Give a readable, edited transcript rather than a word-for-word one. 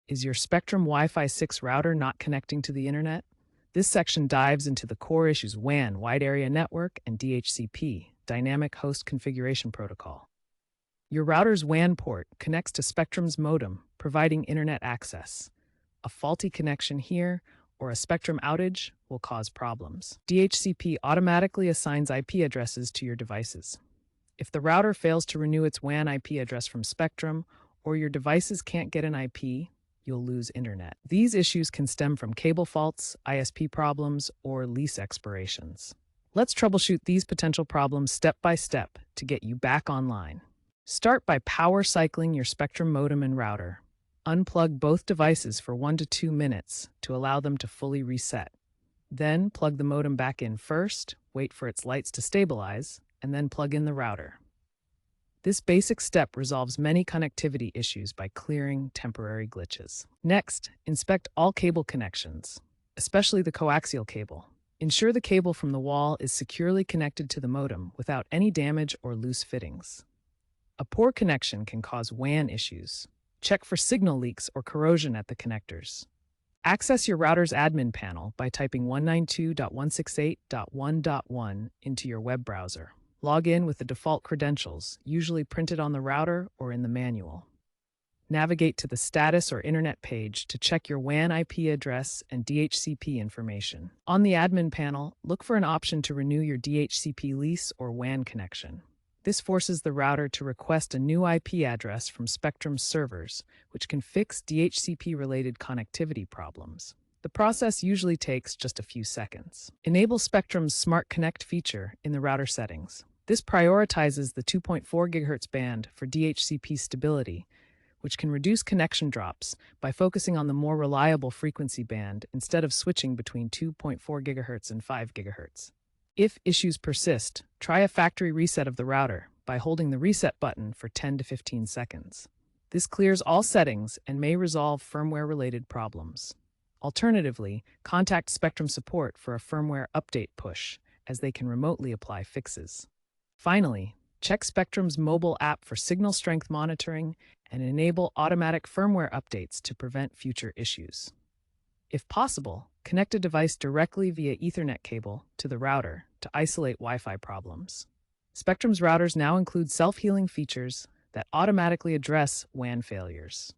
Is your Spectrum Wi-Fi 6 router not connecting to the internet? This section dives into the core issues: WAN, Wide Area Network, and DHCP, Dynamic Host Configuration Protocol. Your router's WAN port connects to Spectrum's modem, providing internet access. A faulty connection here or a Spectrum outage will cause problems. DHCP automatically assigns IP addresses to your devices. If the router fails to renew its WAN IP address from Spectrum, or your devices can't get an IP, you'll lose internet. These issues can stem from cable faults, ISP problems, or lease expirations. Let's troubleshoot these potential problems step by step to get you back online. Start by power cycling your Spectrum modem and router. Unplug both devices for 1 to 2 minutes to allow them to fully reset. Then plug the modem back in first, wait for its lights to stabilize, and then plug in the router. This basic step resolves many connectivity issues by clearing temporary glitches. Next, inspect all cable connections, especially the coaxial cable. Ensure the cable from the wall is securely connected to the modem without any damage or loose fittings. A poor connection can cause WAN issues. Check for signal leaks or corrosion at the connectors. Access your router's admin panel by typing 192.168.1.1 into your web browser. Log in with the default credentials, usually printed on the router or in the manual. Navigate to the status or internet page to check your WAN IP address and DHCP information. On the admin panel, look for an option to renew your DHCP lease or WAN connection. This forces the router to request a new IP address from Spectrum's servers, which can fix DHCP-related connectivity problems. The process usually takes just a few seconds. Enable Spectrum's Smart Connect feature in the router settings. This prioritizes the 2.4 GHz band for DHCP stability, which can reduce connection drops by focusing on the more reliable frequency band instead of switching between 2.4 GHz and 5 GHz. If issues persist, try a factory reset of the router by holding the reset button for 10 to 15 seconds. This clears all settings and may resolve firmware-related problems. Alternatively, contact Spectrum support for a firmware update push, as they can remotely apply fixes. Finally, check Spectrum's mobile app for signal strength monitoring and enable automatic firmware updates to prevent future issues. If possible, connect a device directly via Ethernet cable to the router to isolate Wi-Fi problems. Spectrum's routers now include self-healing features that automatically address WAN failures.